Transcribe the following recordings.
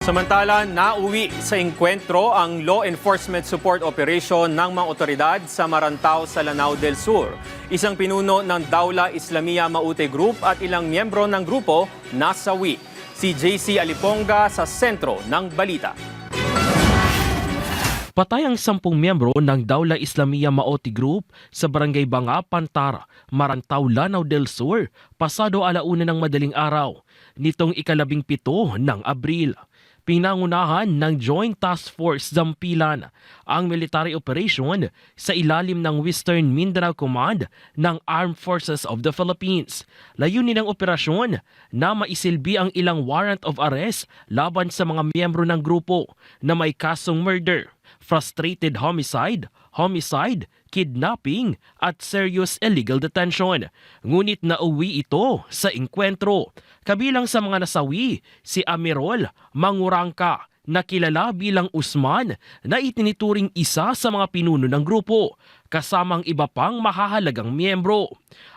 Samantala, nauwi sa engkwentro ang Law Enforcement Support Operation ng mga otoridad sa Marantao sa Lanao del Sur. Isang pinuno ng Dawla Islamia Maute Group at ilang miyembro ng grupo nasawi. Si JC Aliponga sa sentro ng balita. Patay ang 10 miyembro ng Dawla Islamia Maute Group sa Barangay Banga, Pantara, Marantao, Lanao del Sur, pasado 1:00 ng madaling araw, nitong ika-17 ng Abril. Pinangunahan ng Joint Task Force Zampilan ang military operation sa ilalim ng Western Mindanao Command ng Armed Forces of the Philippines. Layunin ng operasyon na maisilbi ang ilang warrant of arrest laban sa mga miyembro ng grupo na may kasong murder, frustrated homicide, kidnapping at serious illegal detention. Ngunit nauwi ito sa engkwentro. Kabilang sa mga nasawi, si Amirol Mangurangka na kilala bilang Usman na itinituring isa sa mga pinuno ng grupo, kasamang iba pang mahahalagang miyembro.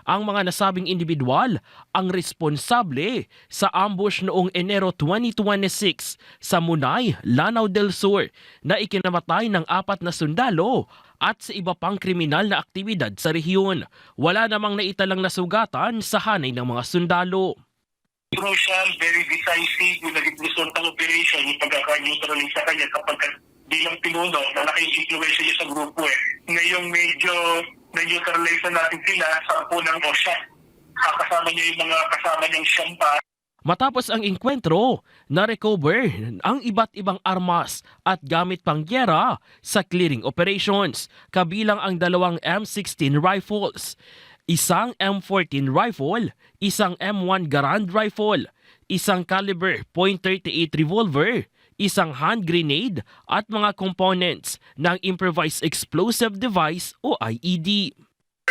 Ang mga nasabing individual ang responsable sa ambush noong Enero 2026 sa Munay, Lanao del Sur na ikinamatay ng 4 na sundalo at sa iba pang kriminal na aktibidad sa rehiyon. Wala namang naitalang nasugatan sa hanay ng mga sundalo. Crucial, very decisive yung naging result ng operation, yung pagkaka-neutralize sa kanya kapag bilang pinuno na naki-influence niya sa grupo Ngayong medyo na-neutralize na natin sila sa ng OSHA. Kasama niya yung mga kasama niyang siyampa. Matapos ang engkwentro, na-recover ang iba't ibang armas at gamit pang gyera sa clearing operations, kabilang ang 2 M16 rifles, isang M14 rifle, isang M1 Garand rifle, isang caliber .38 revolver, isang hand grenade at mga components ng improvised explosive device o IED.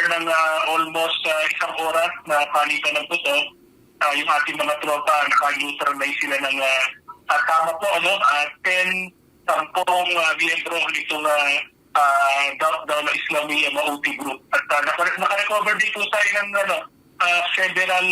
Ng almost isang oras na palitan ng puto, yung ating mga tropa naka-neutralize sila ng tama po 10 miyembro nitong Dawla Islamia Maute Group. At naka-recover dito tayo ng several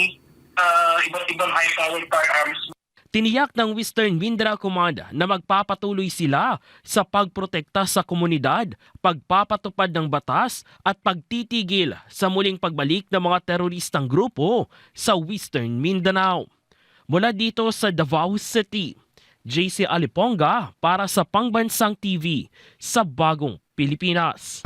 iba't ibang high-powered firearms. Tiniyak ng Western Mindanao Command na magpapatuloy sila sa pagprotekta sa komunidad, pagpapatupad ng batas at pagtitigil sa muling pagbalik ng mga teroristang grupo sa Western Mindanao. Mula dito sa Davao City, JC Aliponga para sa Pangbansang TV sa Bagong Pilipinas.